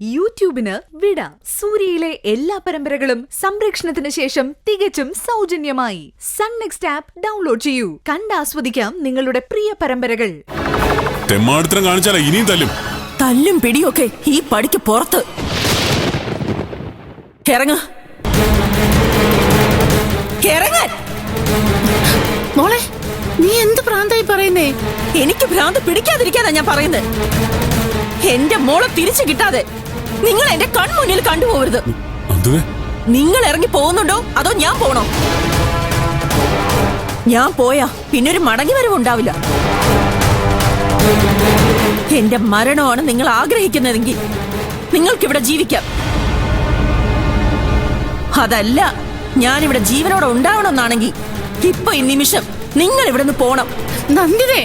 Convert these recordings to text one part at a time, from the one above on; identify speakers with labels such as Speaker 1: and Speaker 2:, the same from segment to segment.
Speaker 1: യൂട്യൂബിന് വിട. സൂര്യയിലെ എല്ലാ പരമ്പരകളും സംരക്ഷണത്തിന് ശേഷം തികച്ചും സൗജന്യമായി സൺ നെക്സ്റ്റ് ആപ്പ് ഡൗൺലോഡ് ചെയ്യൂ. കണ്ടാസ്വദിക്കാം നിങ്ങളുടെ പ്രിയ പരമ്പരകൾ.
Speaker 2: തെമ്മാടിത്തരം കാണിച്ചാലേ ഇനിയും തല്ലും.
Speaker 3: തല്ലും പിടിയൊക്കെ ഈ പടിക്ക് പുറത്ത്.
Speaker 4: മോളെ, നീ എന്ത് ഭ്രാന്തായി പറയുന്നേ?
Speaker 3: എനിക്ക് ഭ്രാന്ത് പിടിക്കാതിരിക്കാനാ ഞാൻ പറയുന്നത്. എന്റെ മോളെ തിരിച്ചു കിട്ടാതെ നിങ്ങൾ എന്റെ കൺമുന്നിൽ കണ്ടുപോകരുത്. നിങ്ങൾ ഇറങ്ങി പോകുന്നുണ്ടോ അതോ ഞാൻ പോണോ? ഞാൻ പോയാ പിന്നൊരു മടങ്ങി വരവുണ്ടാവില്ല. എന്റെ മരണമാണ് നിങ്ങൾ ആഗ്രഹിക്കുന്നതെങ്കിൽ നിങ്ങൾക്കിവിടെ ജീവിക്കാം. അതല്ല ഞാനിവിടെ ജീവനോടെ ഉണ്ടാവണമെന്നാണെങ്കിൽ ഇപ്പൊ ഈ നിമിഷം നിങ്ങൾ ഇവിടെ നിന്ന് പോണം.
Speaker 4: നന്ദിതേ,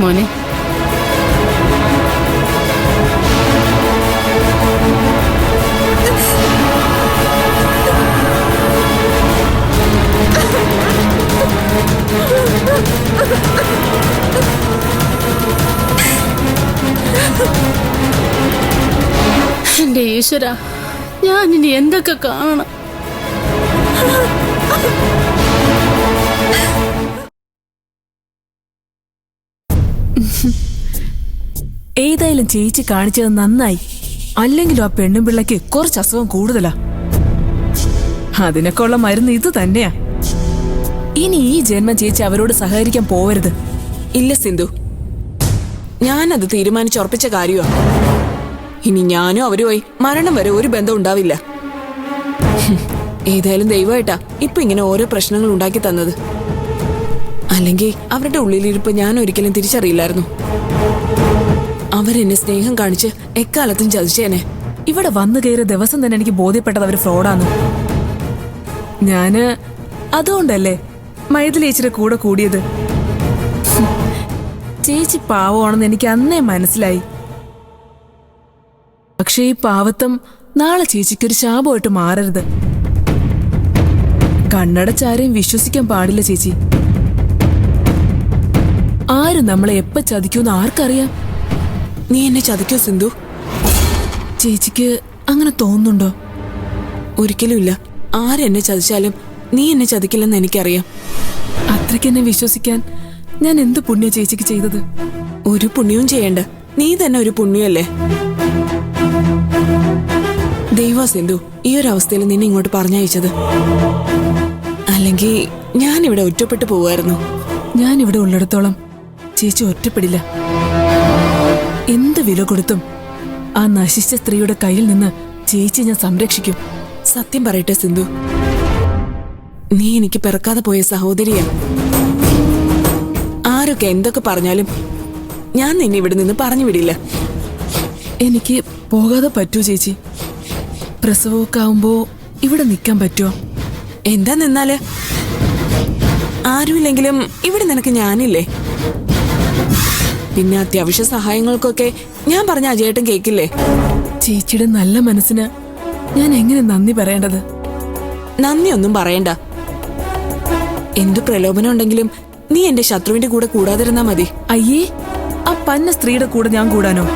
Speaker 4: മോനെ, എന്റെ ഈശ്വര, ഞാൻ ഇനി എന്തൊക്കെ കാണണം?
Speaker 5: ഏതായാലും ചേച്ചി കാണിച്ചത് നന്നായി. അല്ലെങ്കിലും ആ പെണ്ണും പിള്ളയ്ക്ക് കുറച്ച് അസുഖം കൂടുതലാ. അതിനൊക്കെ ഉള്ള മരുന്ന് ഇത് തന്നെയാ. ഇനി ഈ ജന്മം ചേച്ചി അവരോട് സഹകരിക്കാൻ പോവരുത്.
Speaker 6: ഇല്ല സിന്ധു, ഞാനത് തീരുമാനിച്ചുറപ്പിച്ച കാര്യമാണ്. ഇനി ഞാനും അവരുമായി മരണം വരെ ഒരു ബന്ധം ഉണ്ടാവില്ല. ഏതായാലും ദൈവമായിട്ടാ ഇപ്പൊ ഇങ്ങനെ ഓരോ പ്രശ്നങ്ങൾ ഉണ്ടാക്കി തന്നത്. അല്ലെങ്കിൽ അവരുടെ ഉള്ളിലിരിപ്പ് ഞാൻ ഒരിക്കലും തിരിച്ചറിയില്ലായിരുന്നു. അവരെന്നെ സ്നേഹം കാണിച്ച് എക്കാലത്തും ചതിച്ചേനെ.
Speaker 5: ഇവിടെ വന്നു കയറിയ ദിവസം തന്നെ എനിക്ക് ബോധ്യപ്പെട്ടത് അവര് ഫ്രോഡാന്ന്. ഞാന് അതുകൊണ്ടല്ലേ മൈഥിലേച്ചിയുടെ കൂടെ കൂടിയത്. ചേച്ചി പാവമാണെന്ന് എനിക്ക് അന്നേ മനസ്സിലായി. പക്ഷെ ഈ പാവത്തം നാളെ ചേച്ചിക്കൊരു ശാപമായിട്ട് മാറരുത്. കണ്ണടച്ചാരെയും വിശ്വസിക്കാൻ പാടില്ല ചേച്ചി. ആരും നമ്മളെ എപ്പ ചതിക്കൂന്ന് ആർക്കറിയാം?
Speaker 6: നീ എന്നെ ചതിക്കോ സിന്ധു?
Speaker 5: ചേച്ചിക്ക് അങ്ങനെ തോന്നുന്നുണ്ടോ?
Speaker 6: ഒരിക്കലും ഇല്ല. ആരെന്നെ ചതിച്ചാലും നീ എന്നെ ചതിക്കില്ലെന്ന് എനിക്കറിയാം.
Speaker 5: അത്രയ്ക്കെന്നെ വിശ്വസിക്കാൻ ഞാൻ എന്ത് പുണ്യ ചേച്ചിക്ക് ചെയ്തത്?
Speaker 6: ഒരു പുണ്യവും ചെയ്യണ്ട. നീ തന്നെ ഒരു പുണ്യല്ലേ. ദൈവ സിന്ധു ഈ ഒരു അവസ്ഥയിൽ നിന്നെ ഇങ്ങോട്ട് പറഞ്ഞയച്ചത്. അല്ലെങ്കിൽ ഞാനിവിടെ ഒറ്റപ്പെട്ടു പോവായിരുന്നു.
Speaker 5: ഞാൻ ഇവിടെ ഉള്ളിടത്തോളം ചേച്ചി ഒറ്റപ്പെടില്ല. എന്ത് വില കൊടുത്തും ആ നശിച്ച സ്ത്രീയുടെ കയ്യിൽ നിന്ന് ചേച്ചി ഞാൻ സംരക്ഷിക്കും.
Speaker 6: സത്യം പറയട്ടെ സിന്ധു, നീ എനിക്ക് പിറക്കാതെ പോയ സഹോദരിയാ. ആരൊക്കെ എന്തൊക്കെ പറഞ്ഞാലും ഞാൻ നിന്നെ ഇവിടെ നിന്ന് പറഞ്ഞു വിടില്ല.
Speaker 5: എനിക്ക് പോകാതെ പറ്റുമോ ചേച്ചി? പ്രസവമൊക്കെ ആവുമ്പോ ഇവിടെ നിൽക്കാൻ പറ്റുമോ?
Speaker 6: എന്താ നിന്നാല്? ആരുമില്ലെങ്കിലും ഇവിടെ നിനക്ക് ഞാനില്ലേ. പിന്നെ അത്യാവശ്യ സഹായങ്ങൾക്കൊക്കെ ഞാൻ പറഞ്ഞ അജയേട്ടൻ കേക്കില്ലേ.
Speaker 5: ചേച്ചിയുടെ നല്ല മനസ്സിന് ഞാൻ എങ്ങനെ നന്ദി പറയേണ്ടത്?
Speaker 6: നന്ദിയൊന്നും പറയണ്ട. എന്തു പ്രലോഭനം ഉണ്ടെങ്കിലും നീ എന്റെ ശത്രുവിന്റെ കൂടെ കൂടാതിരുന്നാ മതി.
Speaker 5: അയ്യേ, ആ പന്ന സ്ത്രീയുടെ കൂടെ ഞാൻ കൂടാനോ?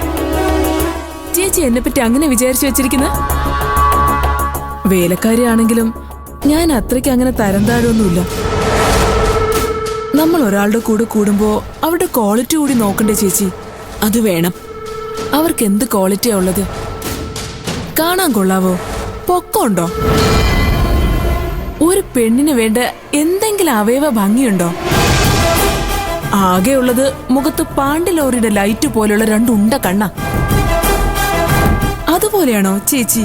Speaker 5: ചേച്ചി എന്നെ പറ്റി അങ്ങനെ വിചാരിച്ചു വെച്ചിരിക്കുന്ന? വേലക്കാരിയാണെങ്കിലും ഞാൻ അത്രയ്ക്ക് അങ്ങനെ തരം താഴൊന്നുമില്ല. നമ്മൾ ഒരാളുടെ കൂടെ കൂടുമ്പോ അവരുടെ ക്വാളിറ്റി കൂടി നോക്കണ്ടേ ചേച്ചി?
Speaker 6: അത് വേണം.
Speaker 5: അവർക്ക് എന്ത് ക്വാളിറ്റിയാ ഉള്ളത്? കാണാൻ കൊള്ളാവോ? പൊക്കമുണ്ടോ? ഒരു പെണ്ണിന് വേണ്ട എന്തെങ്കിലും അവയവ ഭംഗിയുണ്ടോ? ആകെയുള്ളത് മുഖത്ത് പാണ്ടിലോറിയുടെ ലൈറ്റ് പോലെയുള്ള രണ്ടുണ്ട കണ്ണ. അതുപോലെയാണോ ചേച്ചി?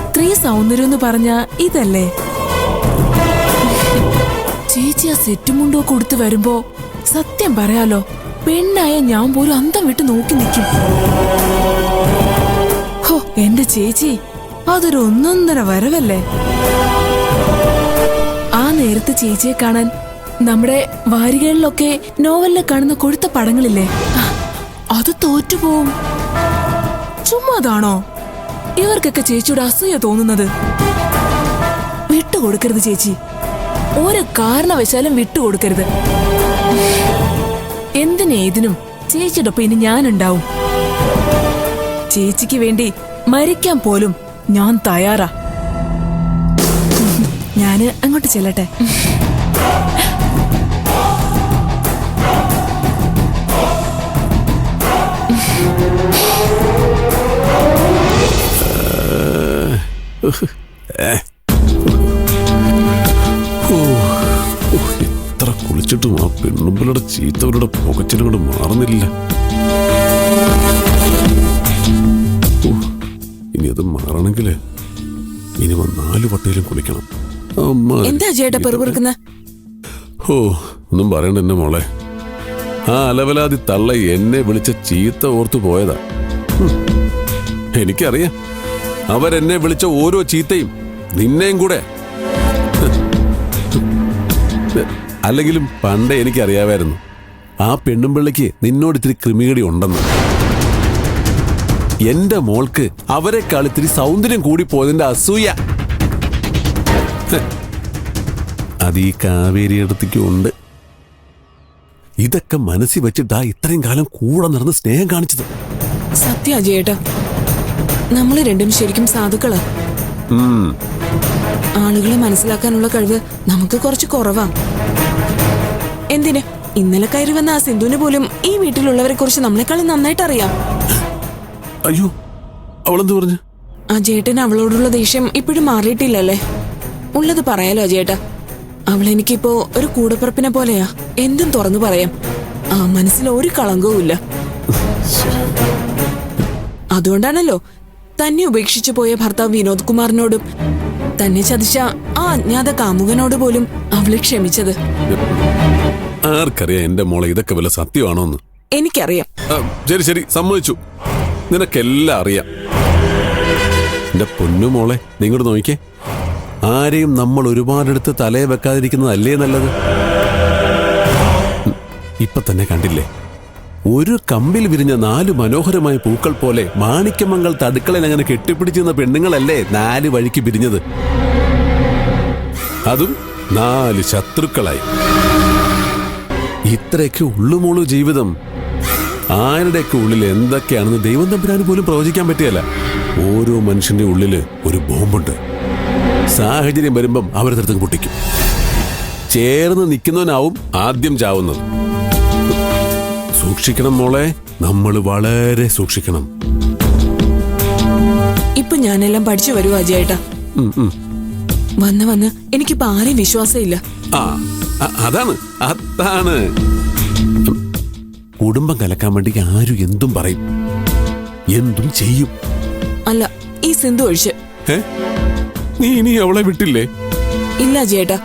Speaker 5: സ്ത്രീ സൗന്ദര്യം എന്ന് പറഞ്ഞ ഇതല്ലേ? ചേച്ചി ആ സെറ്റുമുണ്ടോ കൊടുത്തു വരുമ്പോ സത്യം പറയാലോ, പെണ്ണായ ഞാൻ പോലും അന്തം വിട്ട് നോക്കി നിൽക്കും. ഹോ, എന്റെ ചേച്ചി അതൊരു ഒന്നൊന്നര വരവല്ലേ. ആ നേരത്തെ ചേച്ചിയെ കാണാൻ നമ്മുടെ വാരികളിലൊക്കെ നോവലിലെ കാണുന്ന കൊഴുത്ത പടങ്ങളില്ലേ, അത് തോറ്റുപോവും. ചുമ്മാതാണോ ഇവർക്കൊക്കെ ചേച്ചിയുടെ അസൂയ തോന്നുന്നത്? വിട്ടുകൊടുക്കരുത് ചേച്ചി. ഒരു കാരണവശാലും വിട്ടുകൊടുക്കരുത്. എന്തിനേതിനും ചേച്ചിയുടെ ഒപ്പം ഇനി ഞാനുണ്ടാവും. ചേച്ചിക്ക് വേണ്ടി മരിക്കാൻ പോലും ഞാൻ തയ്യാറാ. ഞാന് അങ്ങോട്ട് ചെല്ലട്ടെ.
Speaker 2: എത്ര കുളിച്ചിട്ടും ആ പെണ്ണുമ്പിളുടെ ചീത്തവരുടെ പുകച്ചിലും കൊണ്ട് മാറുന്നില്ല. ഇനി അത് മാറണമെങ്കില് മിനിമം 4 വട്ടയിലും കുളിക്കണം.
Speaker 6: എന്താ ചേട്ടാ പെറുപിറുക്കുന്ന?
Speaker 2: ഓ, ഒന്നും പറയണ്ട എന്നെ മോളെ. ആ അലവലാതി തള്ള എന്നെ വിളിച്ച ചീത്ത ഓർത്തു പോയതാ. എനിക്കറിയാം, അവരെന്നെ വിളിച്ച ഓരോ ചീത്തയും നിന്നെയും കൂടെ. അല്ലെങ്കിലും പണ്ടേ എനിക്കറിയാമായിരുന്നു ആ പെണ്ണുമ്പിള്ളിക്ക് നിന്നോട് ഇത്തിരി ക്രിമികടി ഉണ്ടെന്ന്. എന്റെ മോൾക്ക് അവരെക്കാൾ ഇത്തിരി സൗന്ദര്യം കൂടി പോയതിന്റെ അസൂയ അത് ഈ കാവേരിയടുത്തേക്കും ഉണ്ട്. ഇതൊക്കെ മനസ്സിൽ വെച്ചിട്ടാ ഇത്രയും കാലം കൂടെ നടന്ന് സ്നേഹം കാണിച്ചത്.
Speaker 6: സത്യ ചേട്ടാ, നമ്മള് രണ്ടും ശരിക്കും സാധുക്കളാ. ആളുകളെ മനസ്സിലാക്കാനുള്ള കഴിവ് നമുക്ക് കുറച്ച് കുറവാ. എന്തിന് ഇന്നലെ കയറി വന്ന ആ സിന്ധുവിന് പോലും ഈ വീട്ടിലുള്ളവരെ കുറിച്ച് നമ്മളെക്കാളും നന്നായിട്ട് അറിയാം.
Speaker 2: അയ്യോ, അവളെന്ത് പറഞ്ഞു?
Speaker 6: ആ ചേട്ടന് അവളോടുള്ള ദേഷ്യം ഇപ്പോഴും മാറിയിട്ടില്ലല്ലേ? ഉള്ളത് പറയാലോ ചേട്ടാ, അവളെനിക്കിപ്പോ ഒരു കൂടപ്പിറപ്പിനെ പോലെയാ. എന്തും തുറന്നു പറയാം. ആ മനസ്സിൽ ഒരു കളങ്കവും ഇല്ല. അതുകൊണ്ടാണല്ലോ തന്നെ ഉപേക്ഷിച്ചു പോയ ഭർത്താവ് വിനോദ് കുമാറിനോടും തന്നെ ചതിച്ച ആ അജ്ഞാത കാമുകനോട് പോലും അവള് ക്ഷമിച്ചത്.
Speaker 2: ആർക്കറിയാം എന്റെ മോളെ ഇതൊക്കെ വല്ല സത്യമാണോന്ന്?
Speaker 6: എനിക്കറിയാം.
Speaker 2: ശരി ശരി, സമ്മതിച്ചു. നിനക്കെല്ലാം അറിയാം. എന്റെ പൊന്നു മോളെ, നിങ്ങോട്ട് നോക്കിക്കേ. ആരെയും നമ്മൾ ഒരുപാടെടുത്ത് തലയെ വെക്കാതിരിക്കുന്നതല്ലേ നല്ലത്? ഇപ്പൊ തന്നെ കണ്ടില്ലേ, ഒരു കമ്പിൽ വിരിഞ്ഞ 4 മനോഹരമായ പൂക്കൾ പോലെ മാണിക്യമംഗൾ തടുക്കളയിൽ അങ്ങനെ കെട്ടിപ്പിടിച്ചിരുന്ന പെണ്ണുങ്ങളല്ലേ 4 വഴിക്ക് പിരിഞ്ഞത്. അതും 4 ശത്രുക്കളായി. ഇത്രയൊക്കെ ഉള്ളുമോളു ജീവിതം. ആരുടെയൊക്കെ ഉള്ളിൽ എന്തൊക്കെയാണെന്ന് ദൈവം തമ്പുരാന് പോലും പ്രവചിക്കാൻ പറ്റിയല്ല. ഓരോ മനുഷ്യന്റെ ഉള്ളില് ഒരു ബോംബുണ്ട്. സാഹചര്യം വരുമ്പം അവരടുത്ത് പൊട്ടിക്കും. ചേർന്ന് നിൽക്കുന്നവനാവും ആദ്യം ചാവുന്നത്. സൂക്ഷിക്കണം മോളെ, നമ്മൾ വളരെ സൂക്ഷിക്കണം.
Speaker 6: ഇപ്പൊ ഞാനെല്ലാം പഠിച്ചു വരുവാ ചേട്ടാ. വന്ന് എനിക്കിപ്പോ ആരെയും വിശ്വാസമില്ല.
Speaker 2: അതാണ് കുടുംബം കലക്കാൻ വേണ്ടി ആരും എന്തും പറയും, എന്തും ചെയ്യും.
Speaker 6: അല്ല, ഈ സിന്ധു ഒഴിച്ച്.
Speaker 2: നീ ഇനി അവളെ വിട്ടില്ലേ?
Speaker 6: ഇല്ല ചേട്ടാ,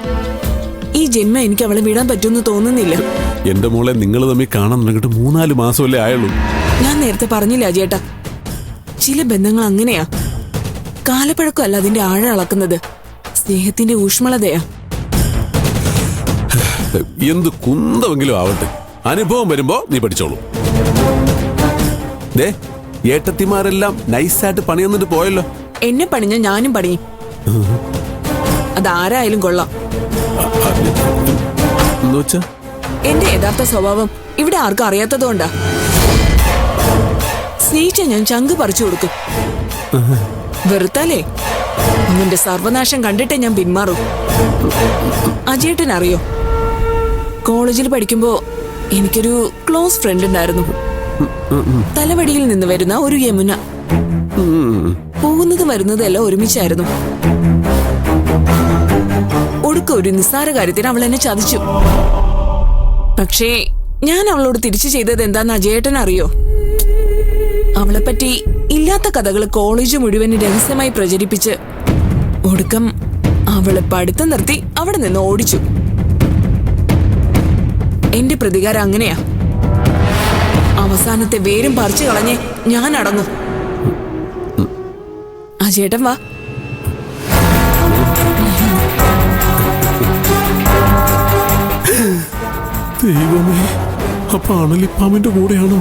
Speaker 6: ഈ ജന്മം എനിക്ക് അവളെ വിടാൻ പറ്റുമെന്ന് തോന്നുന്നില്ല.
Speaker 2: എന്റെ മോളെ, നിങ്ങൾ തമ്മിൽ കാണാൻ തുടങ്ങിയിട്ട് 3-4 മാസമല്ലേ ആയുള്ളൂ.
Speaker 6: ഞാൻ നേരത്തെ പറഞ്ഞില്ല ചേട്ടാ, ചില ബന്ധങ്ങൾ അങ്ങനെയാ. കാലപ്പഴക്കമല്ല അതിന്റെ ആഴം അളക്കുന്നത്, സ്നേഹത്തിന്റെ ഊഷ്മളതയാ.
Speaker 2: എന്ത് കുന്തമെങ്കിലും ആവട്ടെ, അനുഭവം വരുമ്പോ നീ പഠിച്ചോളൂ. ദേ, ഏട്ടത്തിമാരെല്ലാം നൈസായിട്ട് പണി വന്നിട്ട് പോയല്ലോ.
Speaker 6: എന്നെ പണിഞ്ഞ ഞാനും പണിയും. അതാരായാലും കൊള്ളാം.
Speaker 2: എന്നുവെച്ചാ
Speaker 6: എന്റെ യഥാർത്ഥ സ്വഭാവം ഇവിടെ ആർക്കും അറിയാത്തതുകൊണ്ടാ. സ്നേഹിച്ച ഞാൻ ചങ്ക് പറിച്ചു കൊടുക്കും. വെറുത്താലേ അവന്റെ സർവനാശം കണ്ടിട്ടേ ഞാൻ പിന്മാറും. അജയേട്ടൻ അറിയോ, കോളേജിൽ പഠിക്കുമ്പോ എനിക്കൊരു ക്ലോസ് ഫ്രണ്ട് ഉണ്ടായിരുന്നു. തലവടിയിൽ നിന്ന് വരുന്ന ഒരു യമുന. പോകുന്നത് വരുന്നത് എല്ലാം ഒരുമിച്ചായിരുന്നു. ഒടുക്ക ഒരു നിസ്സാര കാര്യത്തിന് അവൾ എന്നെ ചതിച്ചു. പക്ഷേ ഞാൻ അവളോട് തിരിച്ചു ചെയ്തത് എന്താന്ന് അജയേട്ടൻ അറിയോ? അവളെപ്പറ്റി ഇല്ലാത്ത കഥകൾ കോളേജ് മുഴുവൻ രഹസ്യമായി പ്രചരിപ്പിച്ച് ഒടുക്കം അവളെ പഠിത്തം നിർത്തി അവിടെ നിന്ന് ഓടിച്ചു. എന്റെ പ്രതികാരം അങ്ങനെയാ. അവസാനത്തെ വേരും പറിച്ചു കളഞ്ഞ് ഞാൻ അടങ്ങും. ആ ചേട്ടൻ വാ.
Speaker 2: ദൈവമേ, അപ്പൊ അണലിപ്പാമിന്റെ കൂടെയാണോ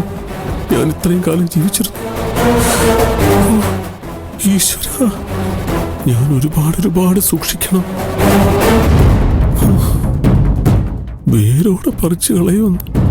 Speaker 2: ഞാൻ ഇത്രയും കാലം ജീവിച്ചിരുന്നത്? ഈശ്വര, ഞാൻ ഒരുപാട് സൂക്ഷിക്കണം. വേരോടെ പറിച്ചു കളയുമെന്ന്.